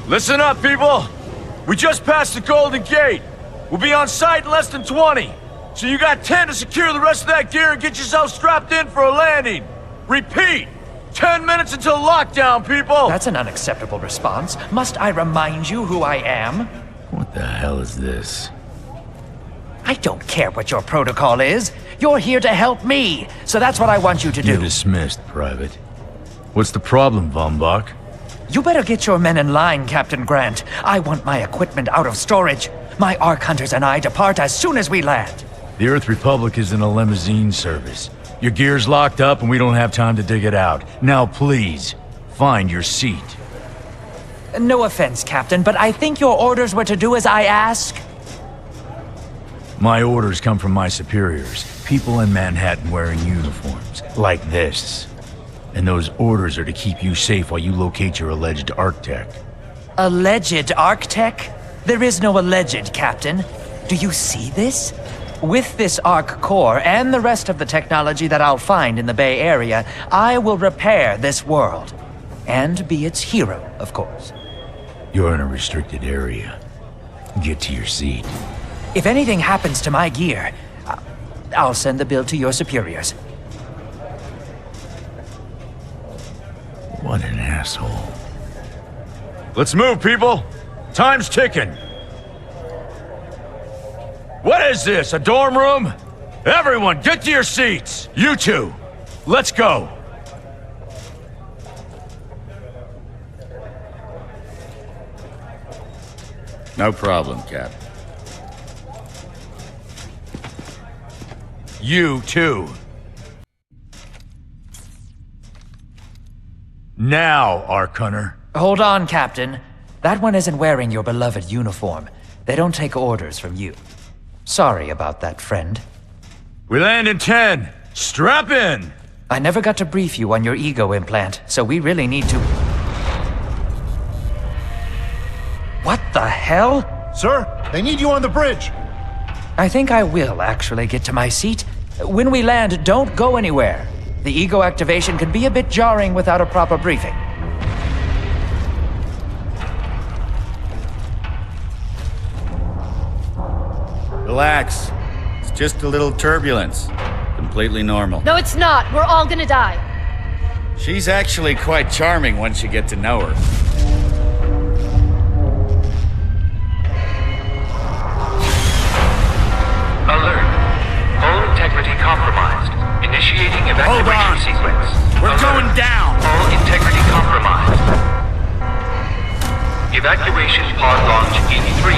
Listen up, people! We just passed the Golden Gate. We'll be on site in less than 20. So you got 10 to secure the rest of that gear and get yourself strapped in for a landing. Repeat! 10 minutes until lockdown, people! That's an unacceptable response. Must I remind you who I am? What the hell is this? I don't care what your protocol is. You're here to help me, so that's what I want you to do. You're dismissed, Private. What's the problem, Von Bach? You better get your men in line, Captain Grant. I want my equipment out of storage. My Ark Hunters and I depart as soon as we land. The Earth Republic is in a limousine service. Your gear's locked up and we don't have time to dig it out. Now please, find your seat. No offense, Captain, but I think your orders were to do as I ask. My orders come from my superiors. People in Manhattan wearing uniforms, like this. And those orders are to keep you safe while you locate your alleged Architect. Alleged Architect? There is no alleged, Captain. Do you see this? With this Ark core and the rest of the technology that I'll find in the Bay Area, I will repair this world. And be its hero, of course. You're in a restricted area. Get to your seat. If anything happens to my gear, I'll send the bill to your superiors. What an asshole. Let's move, people! Time's ticking! What is this, a dorm room? Everyone, get to your seats! You two, let's go! No problem, Cap. You too. Now, Ark Hunter. Hold on, Captain. That one isn't wearing your beloved uniform. They don't take orders from you. Sorry about that, friend. We land in 10. Strap in! I never got to brief you on your ego implant, so we really need to... What the hell? Sir, they need you on the bridge. I think I will actually get to my seat. When we land, don't go anywhere. The ego activation can be a bit jarring without a proper briefing. Relax. It's just a little turbulence. Completely normal. No, it's not. We're all gonna die. She's actually quite charming once you get to know her. Alert. All integrity compromised. Initiating evacuation sequence. We're Alert. going down! All integrity compromised. Evacuation pod launch in 3,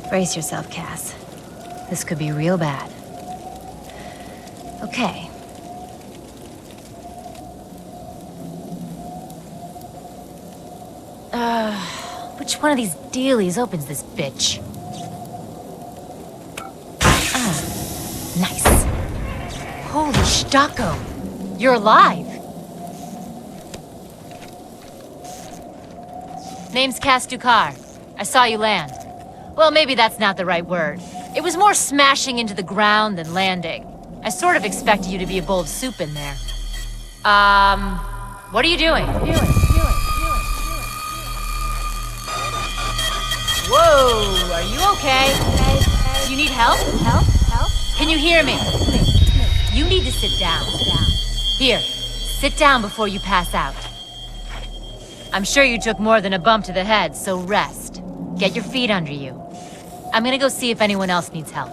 2... Brace yourself, Cass. This could be real bad. Okay. Which one of these dealies opens this bitch? Nice. Holy Stocko! You're alive! Name's Cass Dukar. I saw you land. Well, maybe that's not the right word. It was more smashing into the ground than landing. I sort of expected you to be a bowl of soup in there. What are you doing? Whoa, are you okay? Do you need help? Help? Can you hear me? You need to sit down. Here, sit down before you pass out. I'm sure you took more than a bump to the head, so rest. Get your feet under you. I'm gonna go see if anyone else needs help.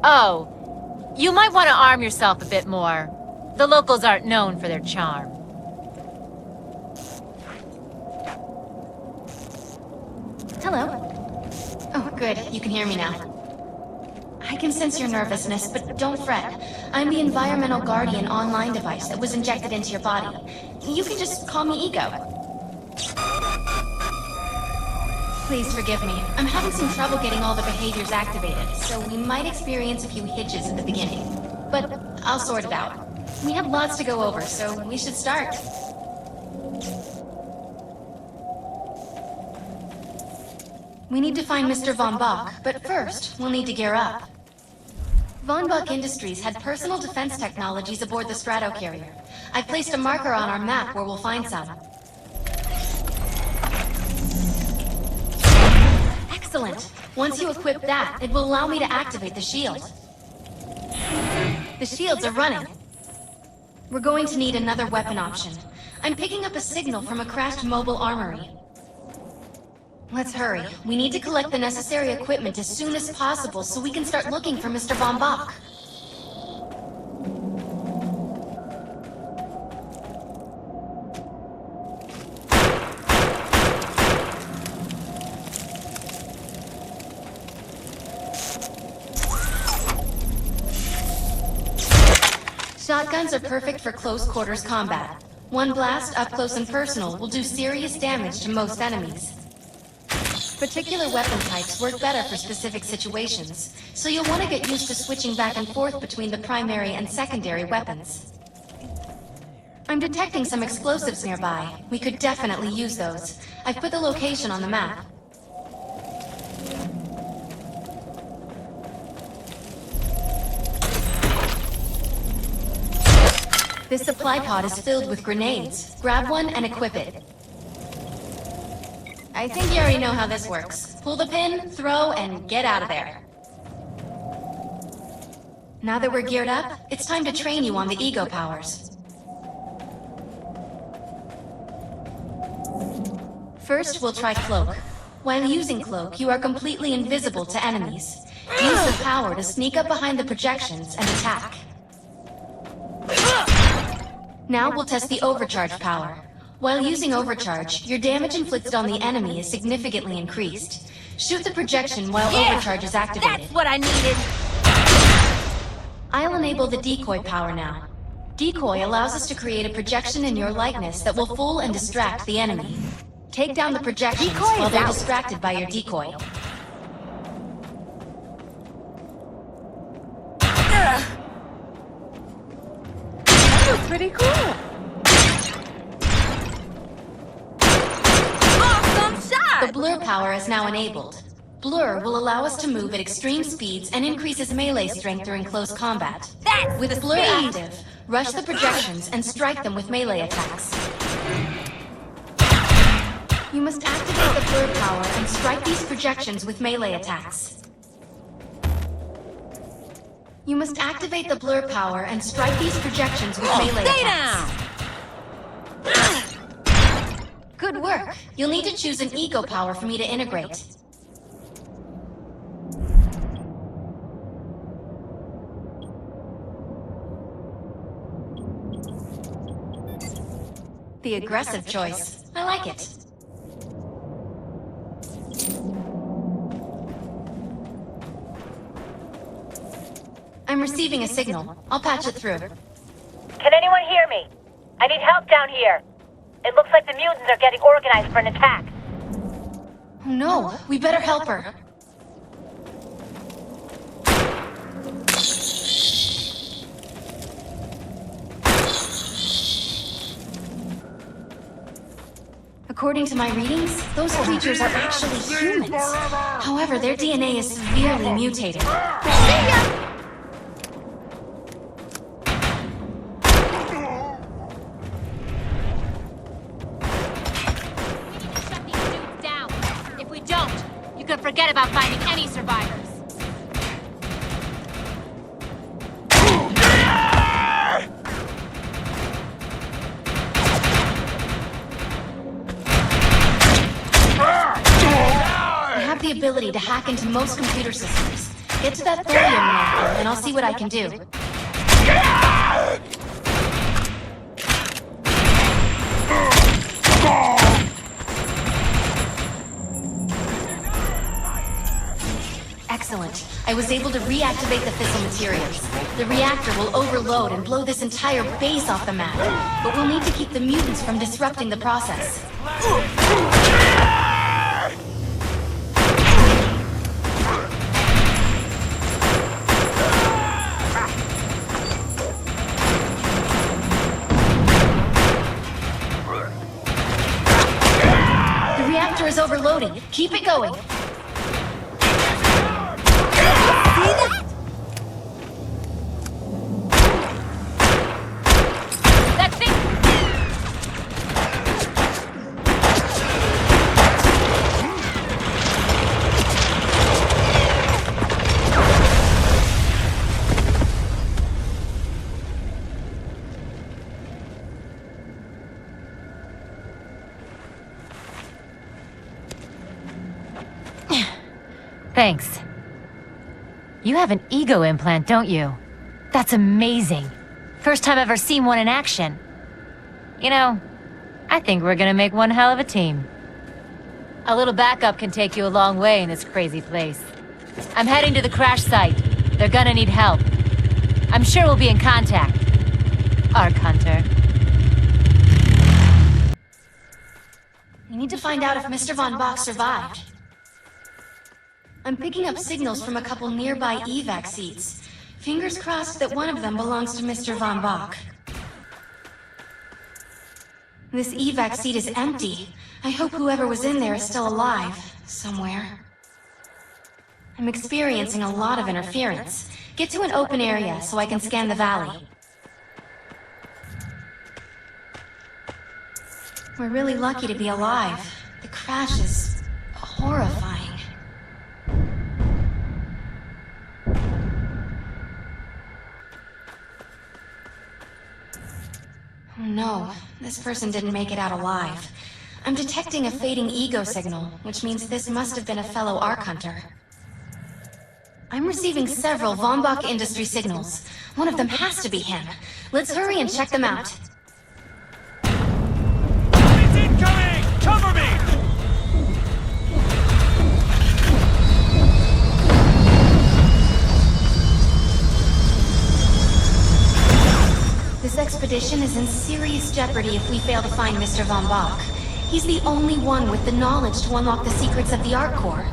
Oh, you might want to arm yourself a bit more. The locals aren't known for their charm. Hello. Oh, good. You can hear me now. I can sense your nervousness, but don't fret. I'm the Environmental Guardian online device that was injected into your body. You can just call me Ego. Please forgive me. I'm having some trouble getting all the behaviors activated, so we might experience a few hitches in the beginning. But I'll sort it out. We have lots to go over, so we should start. We need to find Mr. Von Bach, but first, we'll need to gear up. Von Bach Industries had personal defense technologies aboard the Stratocarrier. I've placed a marker on our map where we'll find some. Excellent! Once you equip that, it will allow me to activate the shield. The shields are running. We're going to need another weapon option. I'm picking up a signal from a crashed mobile armory. Let's hurry. We need to collect the necessary equipment as soon as possible so we can start looking for Mr. Von Bach. Shotguns are perfect for close quarters combat. One blast up close and personal will do serious damage to most enemies. Particular weapon types work better for specific situations, so you'll want to get used to switching back and forth between the primary and secondary weapons. I'm detecting some explosives nearby. We could definitely use those. I've put the location on the map. This supply pod is filled with grenades. Grab one and equip it. I think you already know how this works. Pull the pin, throw, and get out of there. Now that we're geared up, it's time to train you on the ego powers. First, we'll try Cloak. While using Cloak, you are completely invisible to enemies. Use the power to sneak up behind the projections and attack. Now we'll test the Overcharge power. While using Overcharge, your damage inflicted on the enemy is significantly increased. Shoot the projection while Overcharge is activated. That's what I needed! I'll enable the Decoy power now. Decoy allows us to create a projection in your likeness that will fool and distract the enemy. Take down the projections while they're distracted by your decoy. That was pretty cool! The blur power is now enabled. Blur will allow us to move at extreme speeds and increases melee strength during close combat. With blur active, rush the projections and strike them with melee attacks. You must activate the blur power and strike these projections with melee attacks. You must activate the blur power and strike these projections with melee attacks. Good work. You'll need to choose an ego power for me to integrate. The aggressive choice. I like it. I'm receiving a signal. I'll patch it through. Can anyone hear me? I need help down here. It looks like the mutants are getting organized for an attack. Oh no, we better help her. According to my readings, those creatures are actually humans. However, their DNA is severely mutated. See ya! Forget about finding any survivors. I have the ability to hack into most computer systems. Get to that thorium reactor, and I'll see what I can do. Excellent. I was able to reactivate the fissile materials. The reactor will overload and blow this entire base off the map. But we'll need to keep the mutants from disrupting the process. The reactor is overloading. Keep it going. Thanks. You have an ego implant, don't you? That's amazing. First time I've ever seen one in action. You know, I think we're gonna make one hell of a team. A little backup can take you a long way in this crazy place. I'm heading to the crash site. They're gonna need help. I'm sure we'll be in contact. Ark Hunter. We need to find out if Mr. Von Bach survived. I'm picking up signals from a couple nearby evac seats. Fingers crossed that one of them belongs to Mr. Von Bach. This evac seat is empty. I hope whoever was in there is still alive, somewhere. I'm experiencing a lot of interference. Get to an open area so I can scan the valley. We're really lucky to be alive. The crash is horrifying. Oh no, this person didn't make it out alive. I'm detecting a fading ego signal, which means this must have been a fellow Ark Hunter. I'm receiving several Von Bach Industries signals. One of them has to be him. Let's hurry and check them out. It's incoming! Cover me! This expedition is in serious jeopardy if we fail to find Mr. Von Bach. He's the only one with the knowledge to unlock the secrets of the Ark Core.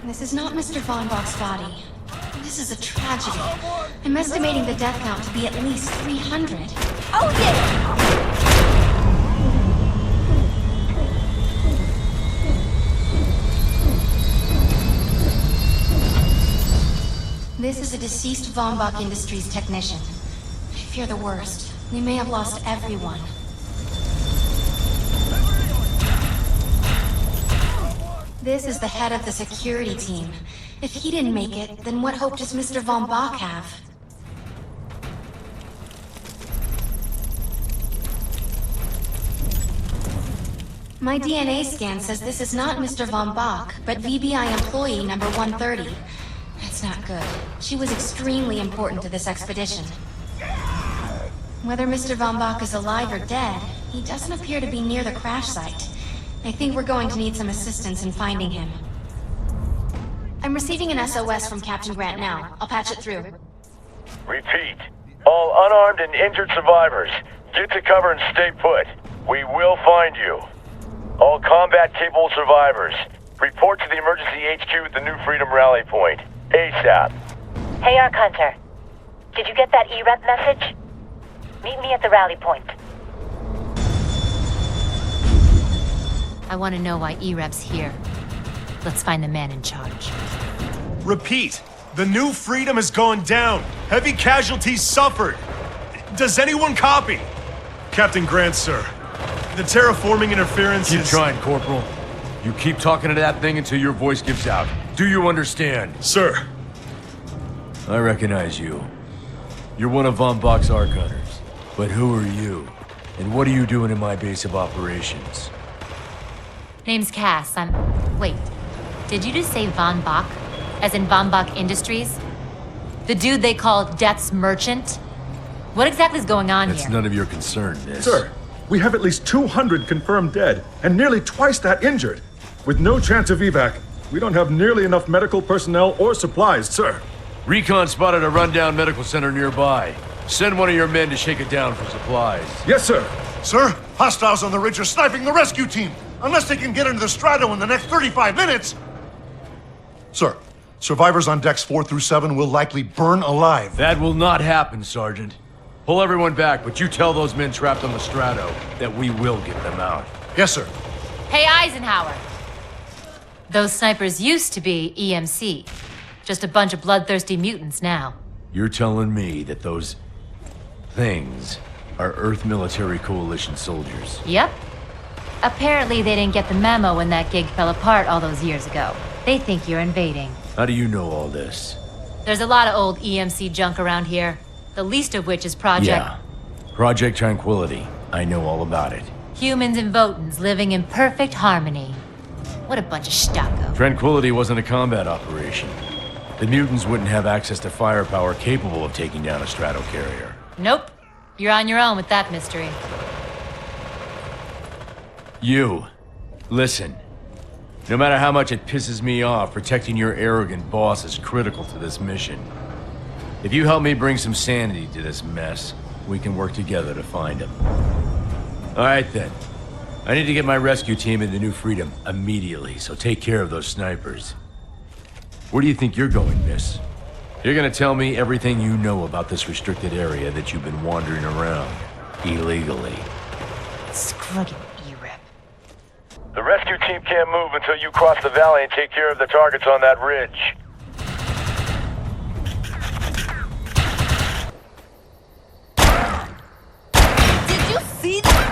This is not Mr. Von Bach's body. This is a tragedy. I'm estimating the death count to be at least 300. Oh yeah! This is a deceased Von Bach Industries technician. I fear the worst. We may have lost everyone. This is the head of the security team. If he didn't make it, then what hope does Mr. Von Bach have? My DNA scan says this is not Mr. Von Bach, but VBI employee number 130. That's not good. She was extremely important to this expedition. Whether Mr. Von Bach is alive or dead, he doesn't appear to be near the crash site. I think we're going to need some assistance in finding him. I'm receiving an SOS from Captain Grant now. I'll patch it through. Repeat. All unarmed and injured survivors, get to cover and stay put. We will find you. All combat-capable survivors, report to the emergency HQ at the New Freedom Rally Point. ASAP. Hey, Ark Hunter. Did you get that E-Rep message? Meet me at the rally point. I want to know why E-Rep's here. Let's find the man in charge. Repeat. The New Freedom has gone down. Heavy casualties suffered. Does anyone copy? Captain Grant, sir. The terraforming interference Keep is... trying, Corporal. You keep talking to that thing until your voice gives out. Do you understand? Sir. I recognize you. You're one of Von Bach's Ark Hunters. But who are you? And what are you doing in my base of operations? Name's Cass. Wait. Did you just say Von Bach? As in Von Bach Industries? The dude they call Death's Merchant? What exactly is going on here? It's none of your concern, miss. Sir, we have at least 200 confirmed dead, and nearly twice that injured. With no chance of evac, we don't have nearly enough medical personnel or supplies, sir. Recon spotted a rundown medical center nearby. Send one of your men to shake it down for supplies. Yes, sir. Sir, hostiles on the ridge are sniping the rescue team. Unless they can get into the Strato in the next 35 minutes. Sir, survivors on decks 4 through 7 will likely burn alive. That will not happen, Sergeant. Pull everyone back, but you tell those men trapped on the Strato that we will get them out. Yes, sir. Hey, Eisenhower! Those snipers used to be EMC. Just a bunch of bloodthirsty mutants now. You're telling me that those things are Earth Military Coalition soldiers? Yep. Apparently they didn't get the memo when that gig fell apart all those years ago. They think you're invading. How do you know all this? There's a lot of old EMC junk around here. The least of which is Project... Yeah. Project Tranquility. I know all about it. Humans and Votans living in perfect harmony. What a bunch of stucco. Tranquility wasn't a combat operation. The mutants wouldn't have access to firepower capable of taking down a stratocarrier. Nope. You're on your own with that mystery. You. Listen. No matter how much it pisses me off, protecting your arrogant boss is critical to this mission. If you help me bring some sanity to this mess, we can work together to find him. Alright then. I need to get my rescue team into New Freedom immediately, so take care of those snipers. Where do you think you're going, miss? You're gonna tell me everything you know about this restricted area that you've been wandering around illegally. Screw you, E-Rep. The rescue team can't move until you cross the valley and take care of the targets on that ridge. Did you see that?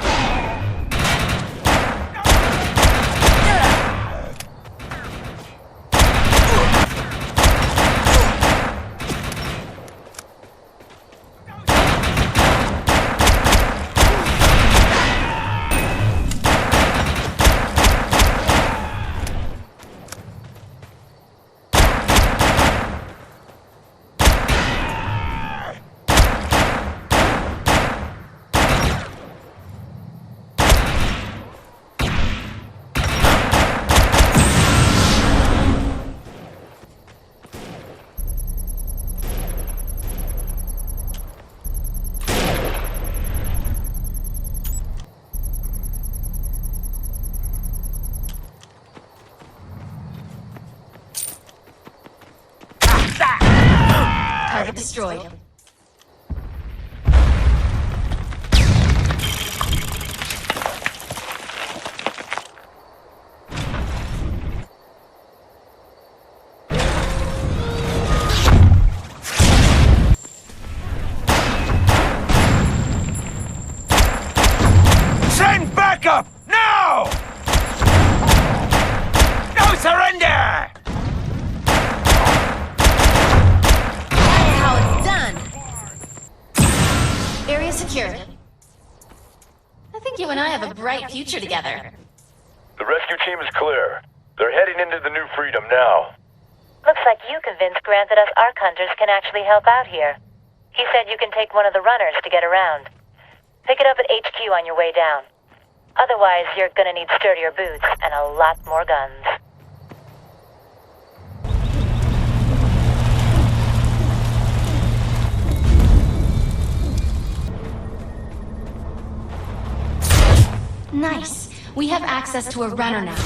Target destroyed. Send backup! Now! No surrender! Area secured. I think you and I have a bright future together. The rescue team is clear. They're heading into the New Freedom now. Looks like you convinced Grant that us Ark Hunters can actually help out here. He said you can take one of the runners to get around. Pick it up at HQ on your way down. Otherwise, you're gonna need sturdier boots and a lot more guns. Nice. We have access to a runner now.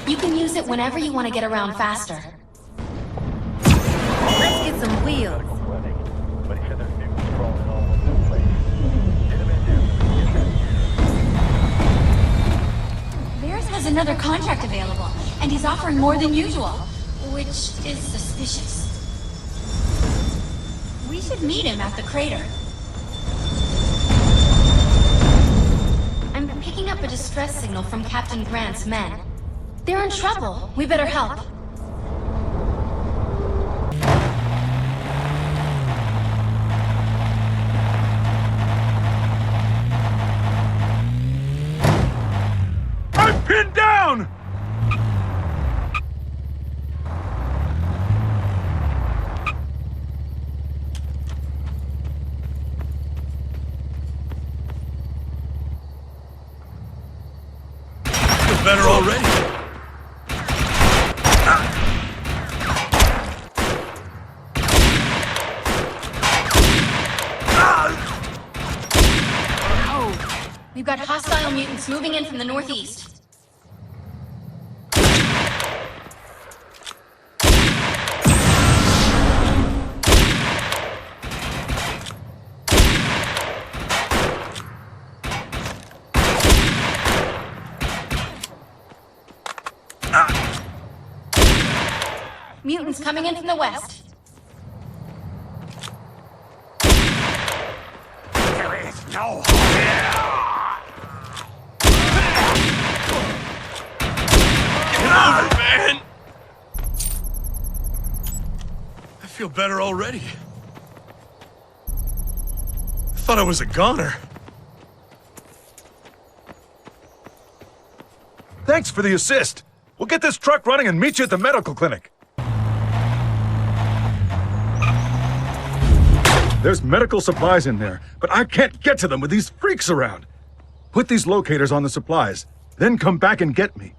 You can use it whenever you want to get around faster. Let's get some wheels. Bears has another contract available, and he's offering more than usual, which is suspicious. We should meet him at the crater. I'm picking up a distress signal from Captain Grant's men. They're in trouble. We better help. I'm pinned down! Better already. Oh, we've got hostile mutants moving in from the northeast. Mutants coming in from the west. There is no Get over, man! I feel better already. I thought I was a goner. Thanks for the assist. We'll get this truck running and meet you at the medical clinic. There's medical supplies in there, but I can't get to them with these freaks around. Put these locators on the supplies, then come back and get me.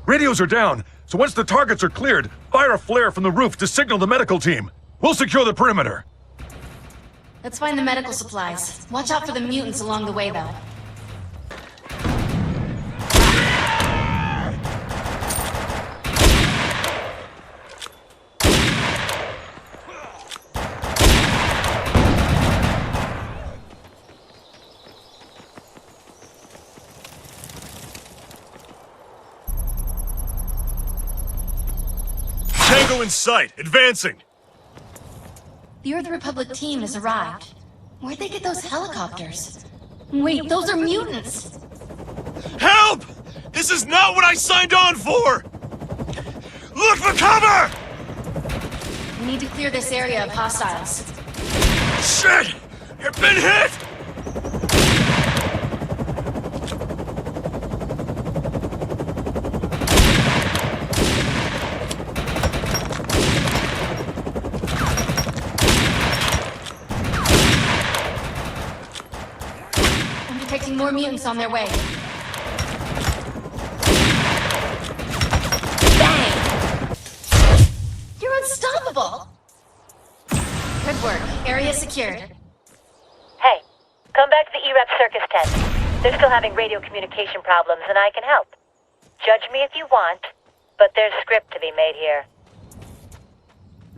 Radios are down, so once the targets are cleared, fire a flare from the roof to signal the medical team. We'll secure the perimeter. Let's find the medical supplies. Watch out for the mutants along the way, though. Tango in sight, advancing. The Earth Republic team has arrived. Where'd they get those helicopters? Wait, those are mutants! Help! This is not what I signed on for! Look for cover! We need to clear this area of hostiles. Shit! You've been hit! More mutants on their way. Bang! You're unstoppable! Good work. Area secured. Hey, come back to the E-Rep circus tent. They're still having radio communication problems, and I can help. Judge me if you want, but there's script to be made here.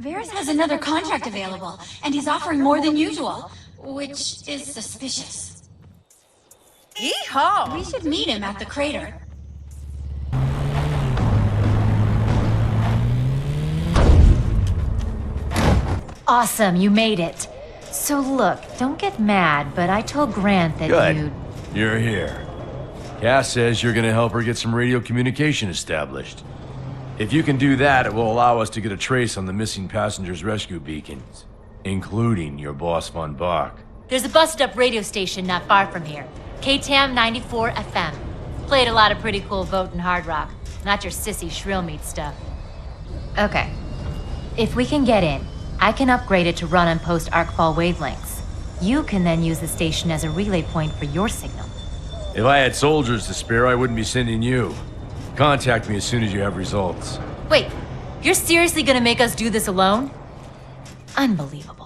Varys has another contract available, and he's offering more than usual, which is suspicious. Yeehaw! We should meet him at the crater. Awesome, you made it. So look, don't get mad, but I told Grant that Good. You're here. Cass says you're gonna help her get some radio communication established. If you can do that, it will allow us to get a trace on the missing passengers' rescue beacons, including your boss Von Bach. There's a busted-up radio station not far from here. KTAM 94 FM. Played a lot of pretty cool Votan hard rock, not your sissy shrill meat stuff. Okay. If we can get in, I can upgrade it to run on post Arkfall wavelengths. You can then use the station as a relay point for your signal. If I had soldiers to spare, I wouldn't be sending you. Contact me as soon as you have results. Wait, you're seriously gonna make us do this alone? Unbelievable.